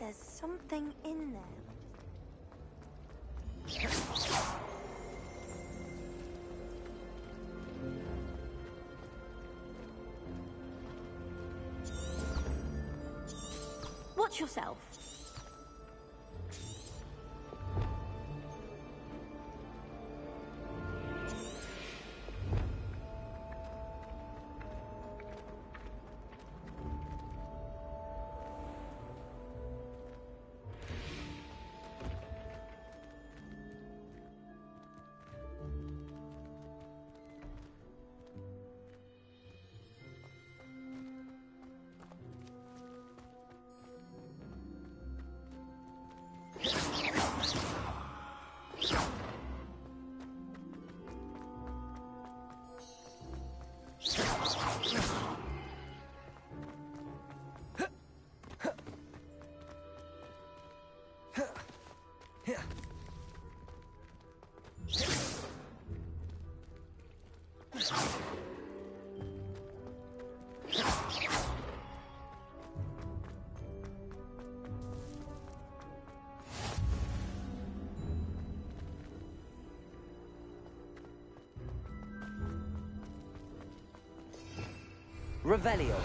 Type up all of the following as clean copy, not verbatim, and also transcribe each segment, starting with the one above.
There's something in there. Watch yourself. Revelio.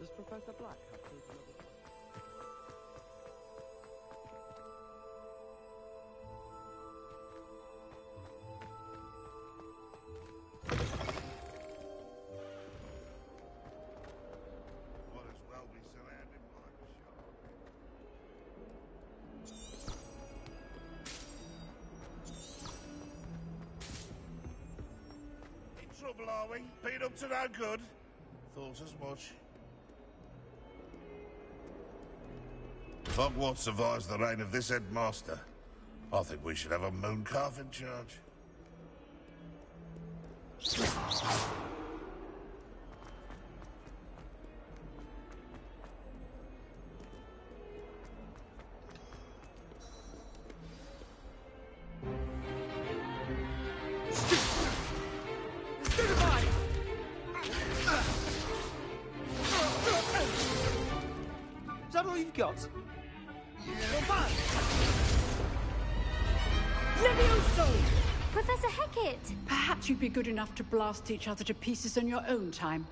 Does Professor Black have proof of it? Might as well be surrounded by a shop. In trouble, are we? Been up to no good? Thought as much. If Hogwarts survives the reign of this headmaster, I think we should have a mooncalf in charge. Is that all you've got? Levioso! Professor Hecat! Perhaps you'd be good enough to blast each other to pieces in your own time.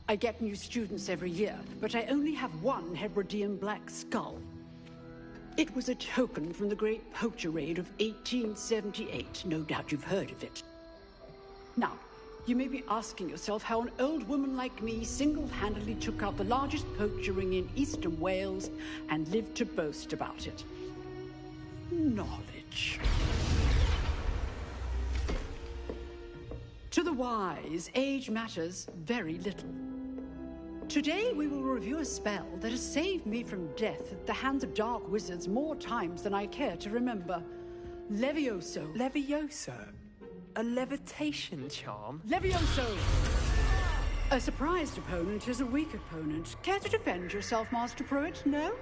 I get new students every year, but I only have one Hebridean black skull. It was a token from the Great Poacher Raid of 1878. No doubt you've heard of it. Now, you may be asking yourself how an old woman like me single-handedly took out the largest poacher ring in eastern Wales and lived to boast about it. Knowledge. To the wise, age matters very little. Today we will review a spell that has saved me from death at the hands of dark wizards more times than I care to remember. Levioso. Levioso? A levitation charm? Levioso! A surprised opponent is a weak opponent. Care to defend yourself, Master Pruitt? No?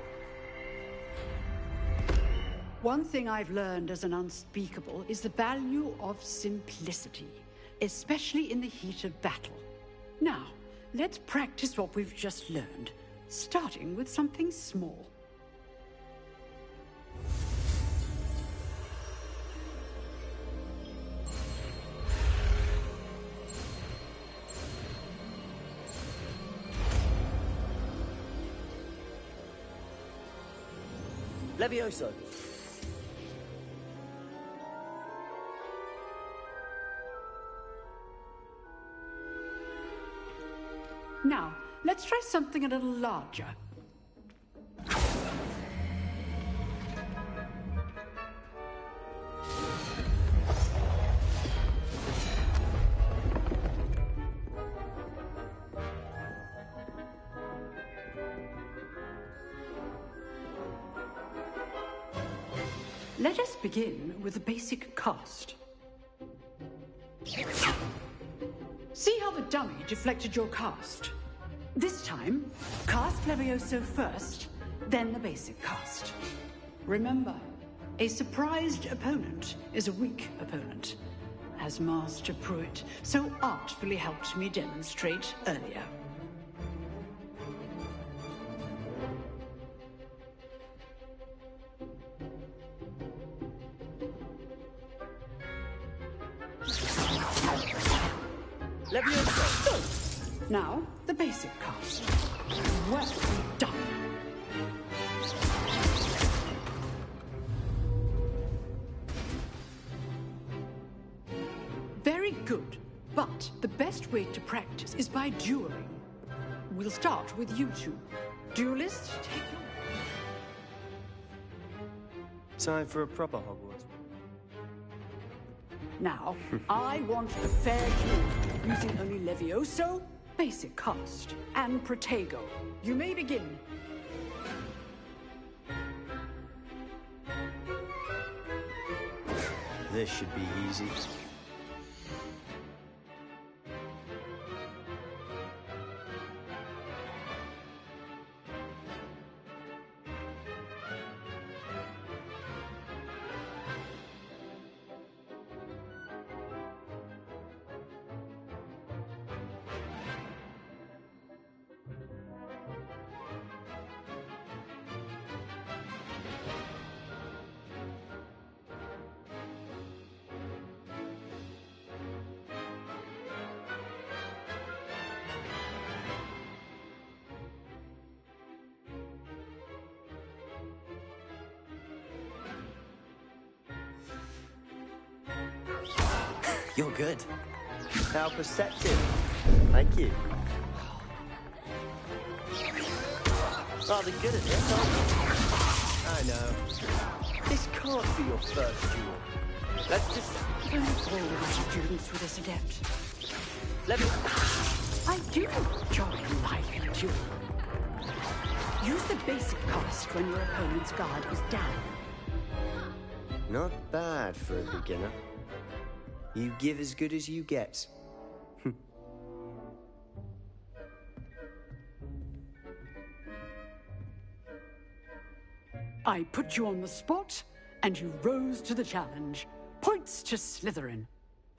One thing I've learned as an unspeakable is the value of simplicity, especially in the heat of battle. Now, let's practice what we've just learned, starting with something small. Levioso. Now, let's try something a little larger. Let us begin with the basic cast. See how the dummy deflected your cast? This time, cast Levioso first, then the basic cast. Remember, a surprised opponent is a weak opponent, as Master Pruitt so artfully helped me demonstrate earlier. Levioso. Now, the basic cast. Well done. Very good. But the best way to practice is by dueling. We'll start with you two. Duelist, take your... Time for a proper Hogwarts. Now, I want a fair duel, using only Levioso, basic cast, and Protego. You may begin. This should be easy. You're good. How perceptive. Thank you. Rather good at this, aren't you? I know. This can't be your first duel. Let's just... Don't bore with students with this adept. Levioso. I do enjoy life in a duel. Use the basic cast when your opponent's guard is down. Not bad for a beginner. You give as good as you get. I put you on the spot, and you rose to the challenge. Points to Slytherin.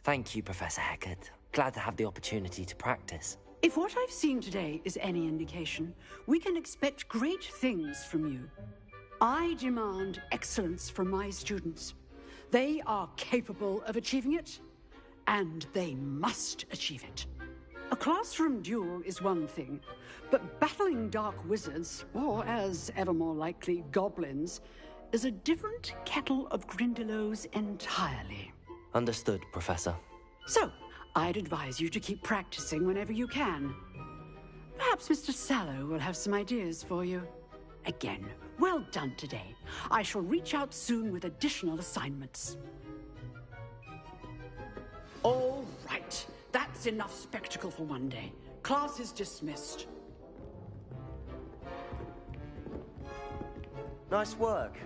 Thank you, Professor Hecat. Glad to have the opportunity to practice. If what I've seen today is any indication, we can expect great things from you. I demand excellence from my students. They are capable of achieving it, and they must achieve it. A classroom duel is one thing, but battling dark wizards, or as ever more likely, goblins, is a different kettle of Grindylows entirely. Understood, Professor. So, I'd advise you to keep practicing whenever you can. Perhaps Mr. Sallow will have some ideas for you. Again, well done today. I shall reach out soon with additional assignments. All right. That's enough spectacle for one day. Class is dismissed. Nice work.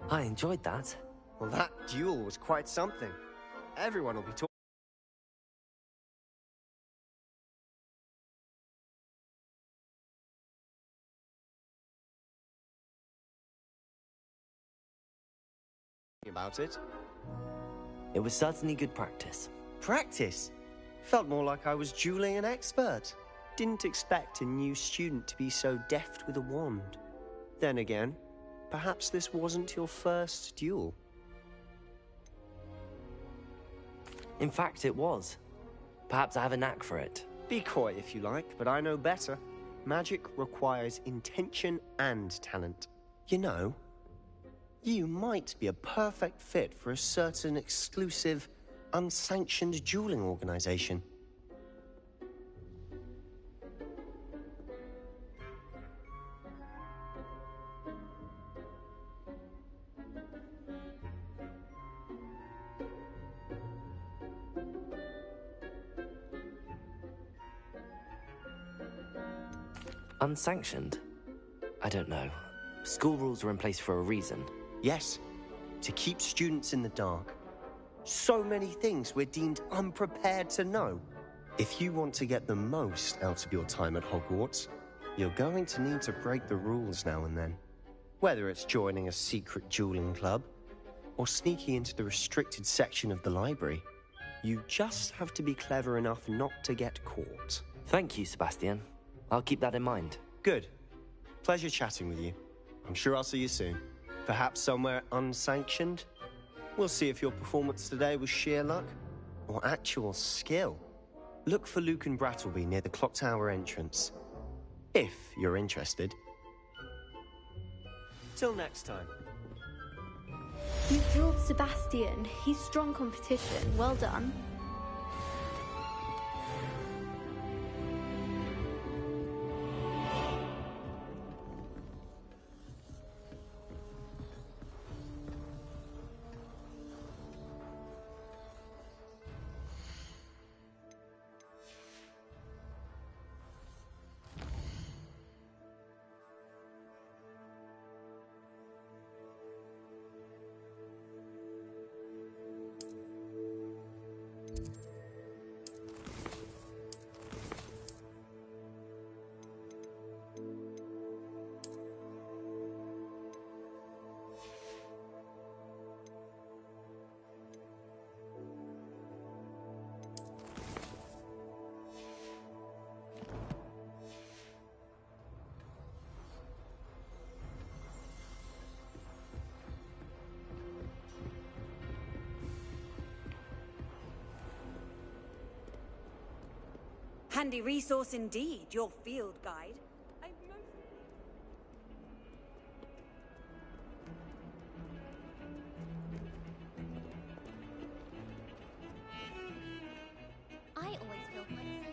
I enjoyed that. Well, that duel was quite something. Everyone will be talking about it. It was certainly good practice. Practice? Felt more like I was dueling an expert. didn't expect a new student to be so deft with a wand. Then again, perhaps this wasn't your first duel. In fact, it was. Perhaps I have a knack for it. Be coy if you like, but I know better. Magic requires intention and talent. You know, you might be a perfect fit for a certain exclusive, unsanctioned dueling organization. Unsanctioned? I don't know. School rules are in place for a reason. Yes, to keep students in the dark. So many things we're deemed unprepared to know. If you want to get the most out of your time at Hogwarts, you're going to need to break the rules now and then. Whether it's joining a secret dueling club, or sneaking into the restricted section of the library, you just have to be clever enough not to get caught. Thank you, Sebastian. I'll keep that in mind. Good. Pleasure chatting with you. I'm sure I'll see you soon. Perhaps somewhere unsanctioned? We'll see if your performance today was sheer luck or actual skill. Look for Luke and Brattleby near the clock tower entrance, if you're interested. Till next time. You drilled Sebastian. He's strong competition. Well done. Handy resource indeed, your field guide. I always feel quite safe.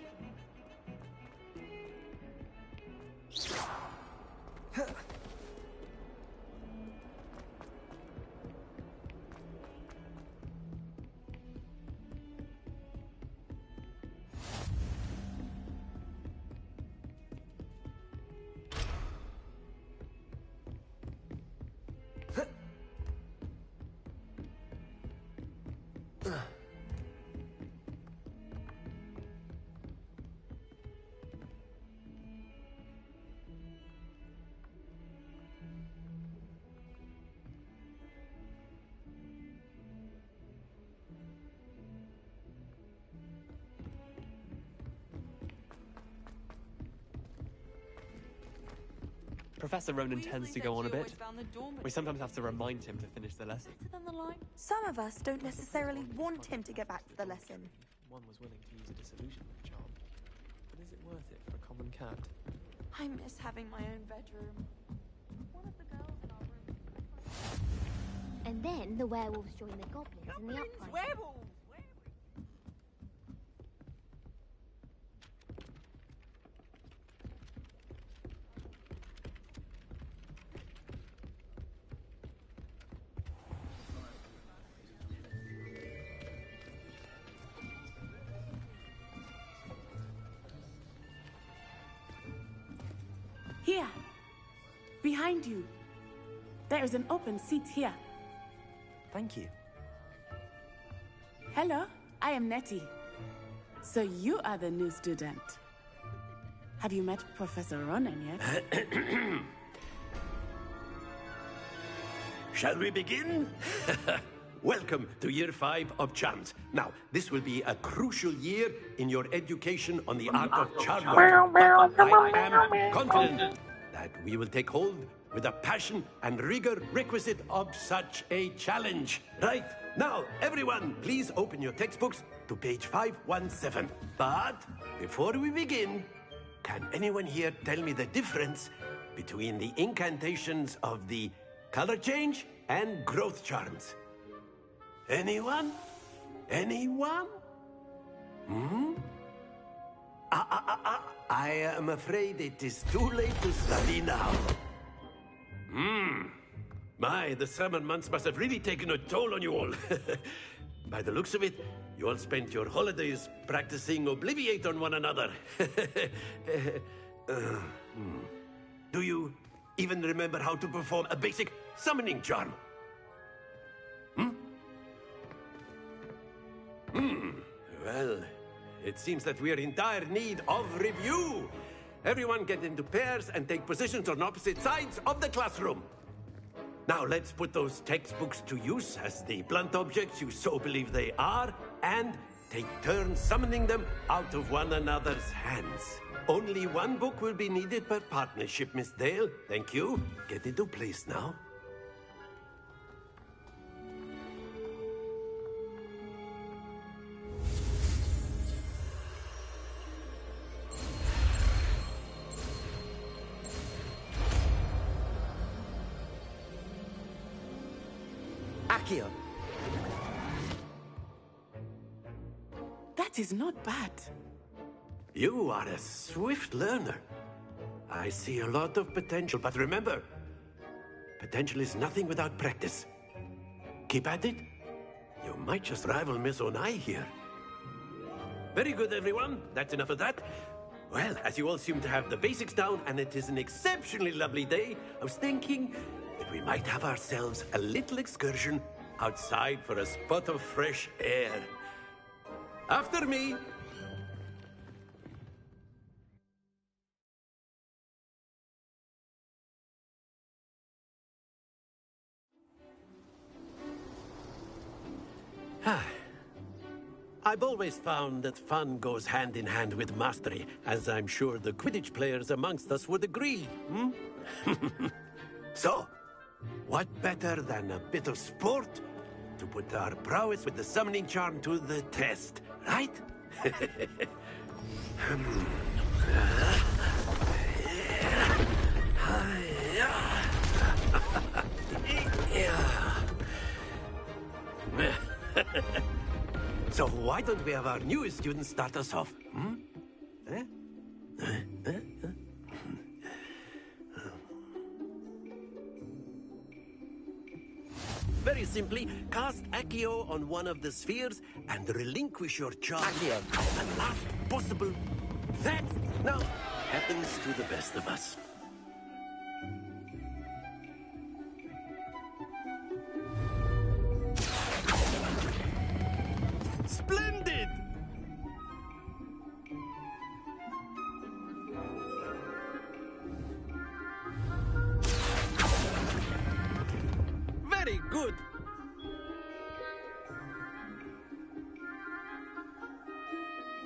Professor Ronan tends to go on a bit. We sometimes have to remind him to finish the lesson. Some of us don't necessarily want him to get back to the lesson. One was willing to use a disillusionment charm. But is it worth it for a common cat? I miss having my own bedroom. One of the girls in our room. And then the werewolves join the goblins in the uprising. Werewolves! Here, behind you. There is an open seat here. Thank you. Hello, I am Nettie. So you are the new student. Have you met Professor Ronan yet? Shall we begin? welcome to Year 5 of Charms. Now, this will be a crucial year in your education on the art of charm work. But I am confident that we will take hold with the passion and rigor requisite of such a challenge. Right, now, everyone, please open your textbooks to page 517. But before we begin, can anyone here tell me the difference between the incantations of the color change and growth charms? Anyone? Anyone? I am afraid it is too late to study now. My, the summer months must have really taken a toll on you all. By the looks of it, you all spent your holidays practicing Obliviate on one another. Do you even remember how to perform a basic summoning charm? Well, it seems that we are in dire need of review. Everyone get into pairs and take positions on opposite sides of the classroom. Now let's put those textbooks to use as the blunt objects you so believe they are, and take turns summoning them out of one another's hands. Only one book will be needed per partnership, Miss Dale. Thank you. Get into place now. Accio. That is not bad. You are a swift learner. I see a lot of potential, but remember, potential is nothing without practice. Keep at it. You might just rival Miss Onai here. Very good, everyone. That's enough of that. Well, as you all seem to have the basics down, and it is an exceptionally lovely day, I was thinking that we might have ourselves a little excursion outside for a spot of fresh air. After me. I've always found that fun goes hand in hand with mastery, as I'm sure the Quidditch players amongst us would agree. So, what better than a bit of sport to put our prowess with the summoning charm to the test, right? So why don't we have our newest student start us off? Very simply, cast Accio on one of the spheres and relinquish your charge. Accio. The last possible. That now happens to the best of us. Splendid! Very good.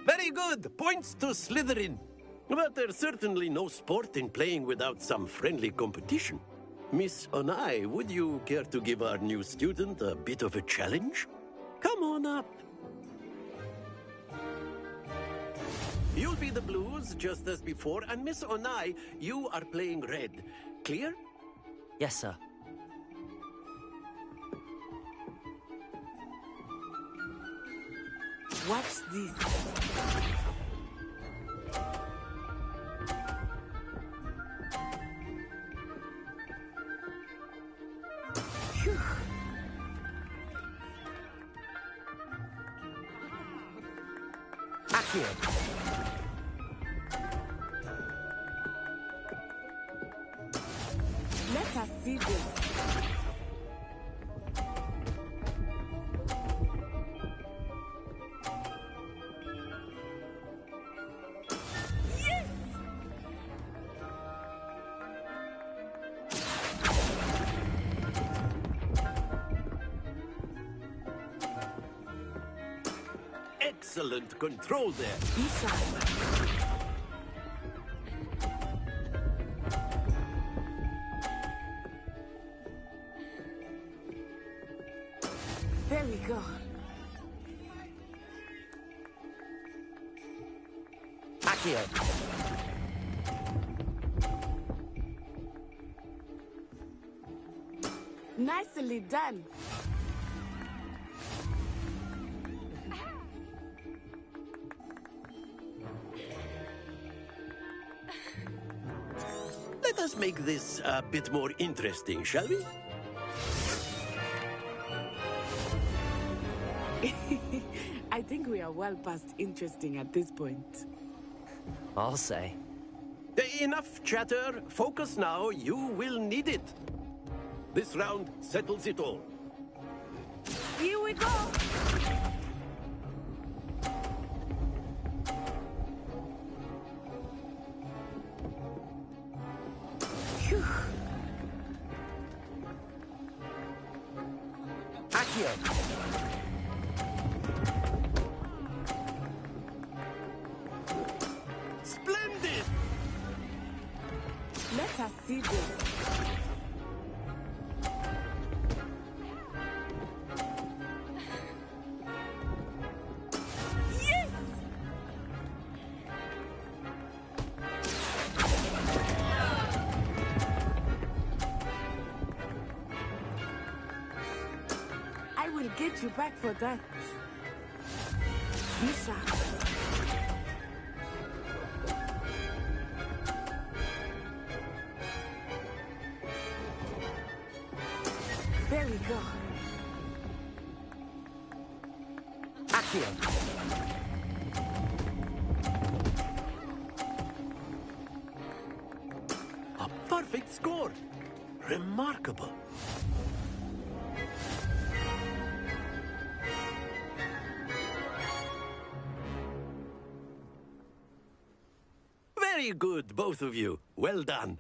Very good. Points to Slytherin. But there's certainly no sport in playing without some friendly competition. Miss Onai, would you care to give our new student a bit of a challenge? Come on up. You'll be the blues, just as before, and Miss Onai, you are playing red. Clear? Yes, sir. What's this? Phew. Accio. Let us see this. excellent control there. Isha. There we go. Accio. Nicely done. Let us make this a bit more interesting, shall we? I think we are well past interesting at this point. I'll say. Enough chatter. Focus now. You will need it. This round settles it all. Here we go! Phew. Accio. Splendid! Let us see this. Yes! I will get you back for that. Lisa. There we go. Accio. A perfect score. Remarkable. Very good, both of you. Well done.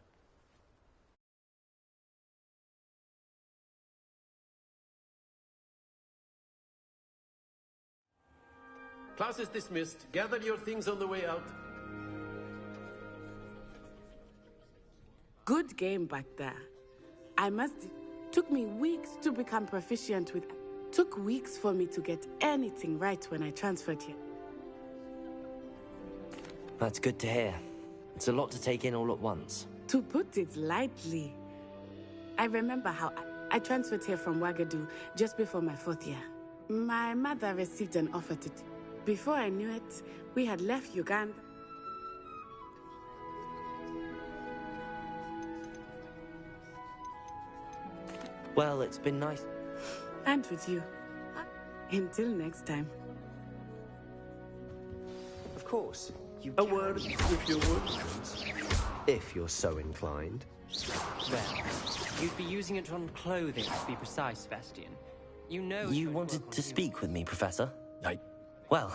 Class is dismissed. Gather your things on the way out. Good game back there. I must... Took me weeks to become proficient with... Took weeks for me to get anything right when I transferred here. That's good to hear. It's a lot to take in all at once. To put it lightly, I remember how I transferred here from Ouagadougou just before my 4th year. My mother received an offer to... Before I knew it, we had left Uganda. Well, it's been nice. And with you. Until next time. Of course. You A can. word, if you would. If you're so inclined. Well, you'd be using it on clothing, to be precise, Sebastian. You know... You wanted to speak with me, Professor? I... Well,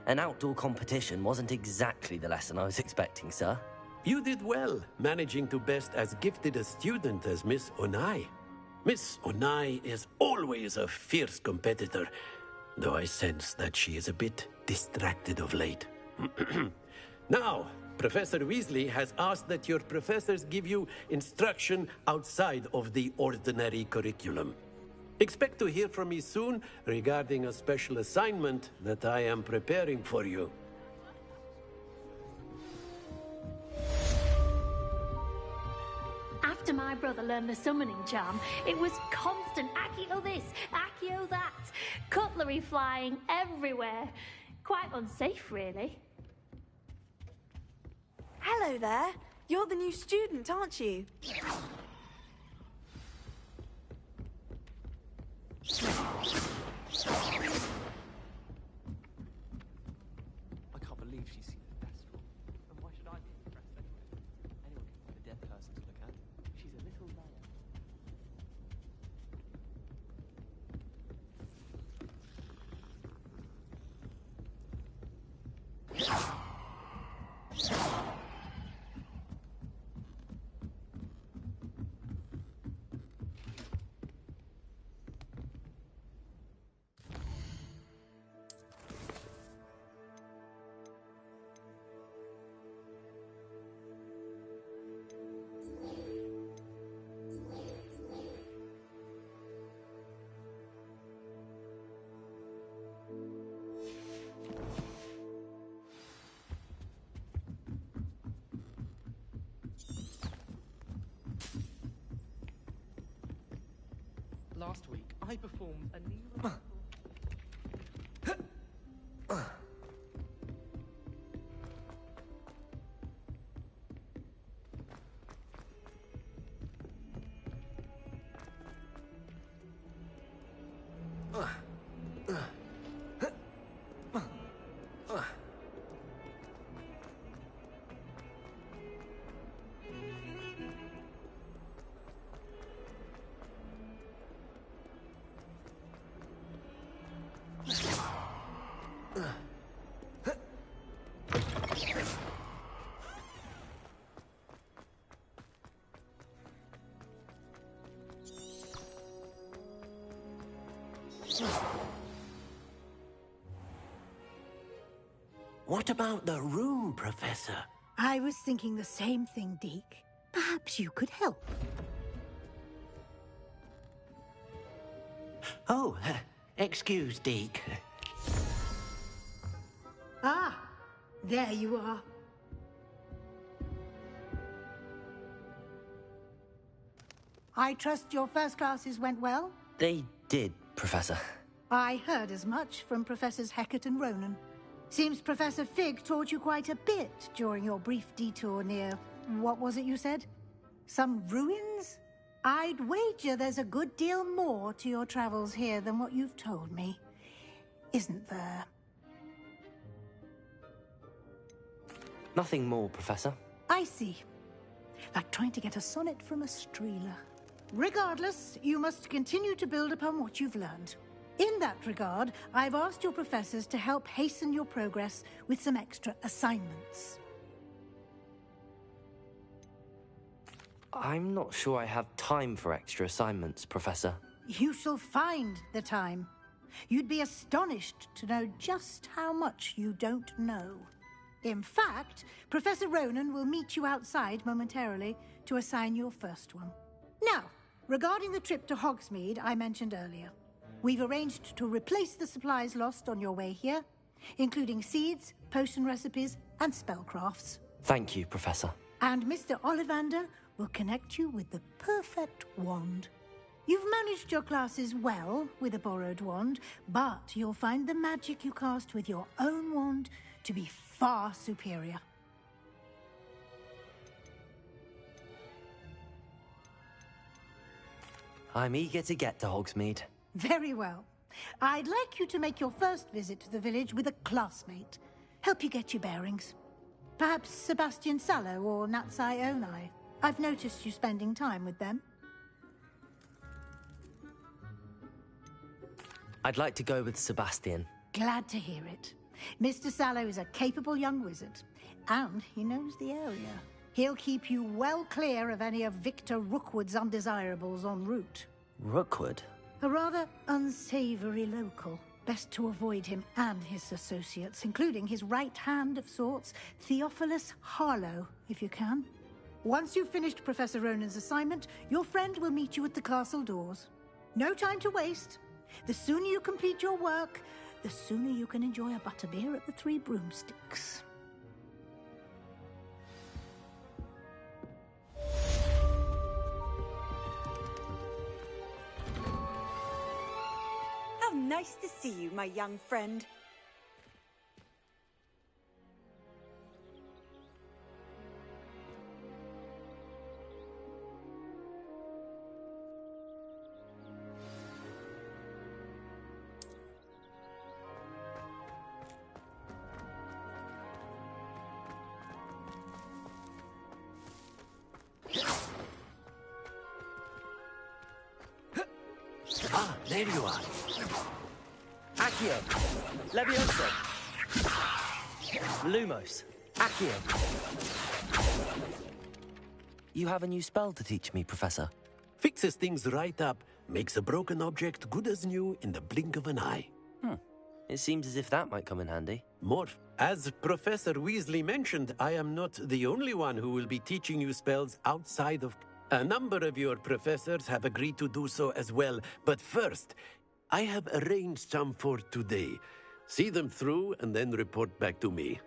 an outdoor competition wasn't exactly the lesson I was expecting, sir. You did well, managing to best as gifted a student as Miss Onai. Miss Onai is always a fierce competitor, though I sense that she is a bit distracted of late. Now, Professor Weasley has asked that your professors give you instruction outside of the ordinary curriculum. Expect to hear from me soon regarding a special assignment that I am preparing for you. After my brother learned the summoning charm, it was constant Accio this, Accio that, cutlery flying everywhere. Quite unsafe, really. Hello there. You're the new student, aren't you? I can't believe she's seen the best one. And why should I be impressed anyway? Anyone can find a dead person to look at. She's a little liar. last week, I performed a knee. What about the room, Professor? I was thinking the same thing, Deke. Perhaps you could help. Oh, excuse, Deke. Ah, there you are. I trust your first classes went well? They did, Professor. I heard as much from Professors Hecat and Ronan. Seems Professor Fig taught you quite a bit during your brief detour near... what was it you said? Some ruins? I'd wager there's a good deal more to your travels here than what you've told me. Isn't there? Nothing more, Professor. I see. Like trying to get a sonnet from a streeler. Regardless, you must continue to build upon what you've learned. In that regard, I've asked your professors to help hasten your progress with some extra assignments. I'm not sure I have time for extra assignments, Professor. You shall find the time. You'd be astonished to know just how much you don't know. In fact, Professor Ronan will meet you outside momentarily to assign your first one. Now, regarding the trip to Hogsmeade I mentioned earlier, we've arranged to replace the supplies lost on your way here, including seeds, potion recipes, and spellcrafts. Thank you, Professor. And Mr. Ollivander will connect you with the perfect wand. You've managed your classes well with a borrowed wand, but you'll find the magic you cast with your own wand to be far superior. I'm eager to get to Hogsmeade. Very well. I'd like you to make your first visit to the village with a classmate. Help you get your bearings. Perhaps Sebastian Sallow or Natsai Onai. I've noticed you spending time with them. I'd like to go with Sebastian. Glad to hear it. Mr. Sallow is a capable young wizard, and he knows the area. He'll keep you well clear of any of Victor Rookwood's undesirables en route. Rookwood? A rather unsavory local. Best to avoid him and his associates, including his right hand of sorts, Theophilus Harlow, if you can. Once you've finished Professor Ronan's assignment, your friend will meet you at the castle doors. No time to waste. The sooner you complete your work, the sooner you can enjoy a butterbeer at the Three Broomsticks. How nice to see you, my young friend. Ah, there you are. Accio! Levioso! Lumos! Accio! You have a new spell to teach me, Professor. Fixes things right up, makes a broken object good as new in the blink of an eye. It seems as if that might come in handy. More. As Professor Weasley mentioned, I am not the only one who will be teaching you spells outside of... A number of your professors have agreed to do so as well. But first, I have arranged some for today. See them through and then report back to me.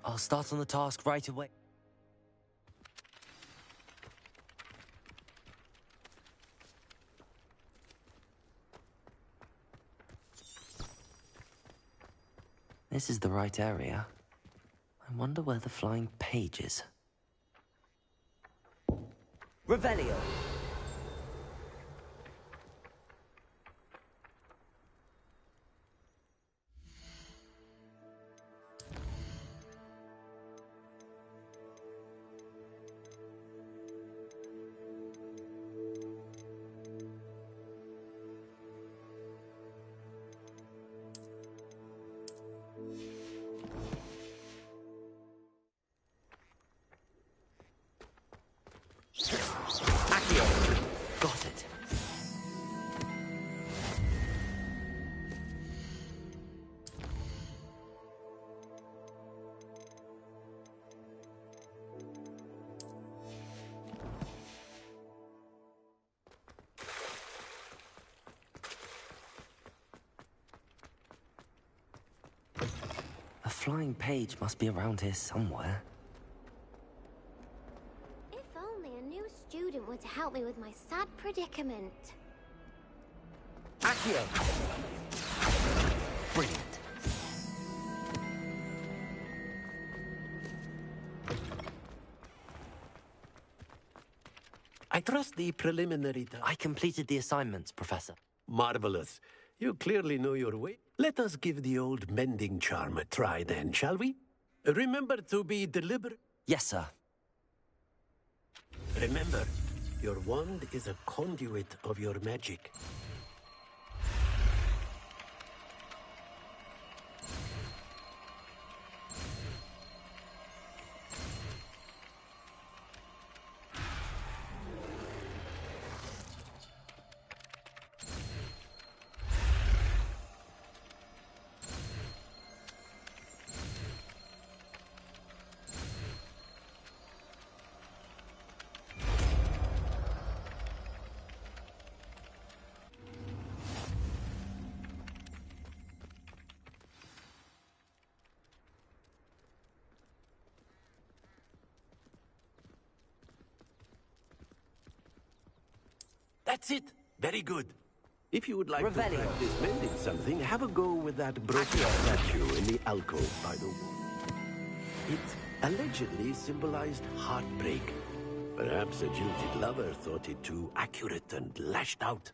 I'll start on the task right away. This is the right area. I wonder where the flying page is. Revelio. Got it. A flying page must be around here somewhere. If only a new student were to help me with my sad predicament. Accio. Brilliant. I trust the preliminary I completed the assignments, Professor. Marvelous. You clearly know your way. Let us give the old mending charm a try then, shall we? Remember to be deliberate. Yes, sir. Remember, your wand is a conduit of your magic. That's it. Very good. If you would like to practice mending something, have a go with that broken statue in the alcove by the wall. It allegedly symbolized heartbreak. Perhaps a jilted lover thought it too accurate and lashed out.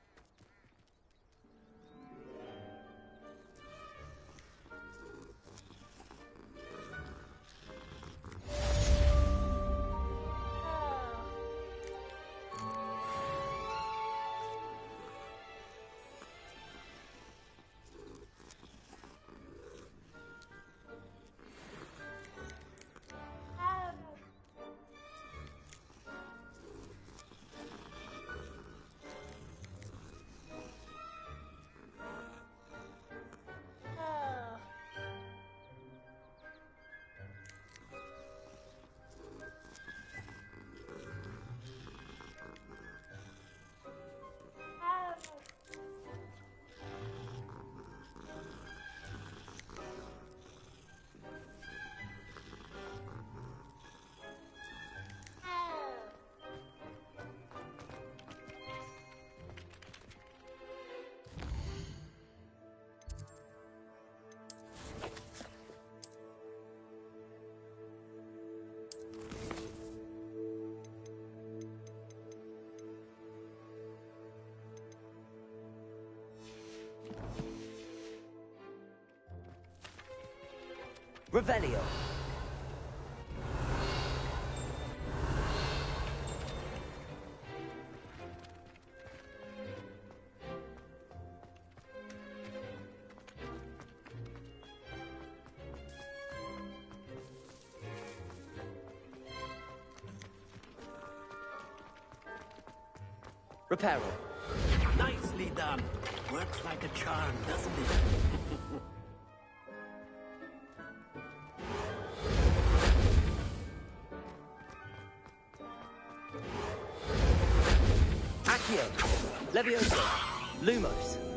Revelio. Reparo. Nicely done. Works like a charm, doesn't it? Accio. Levioso. Lumos.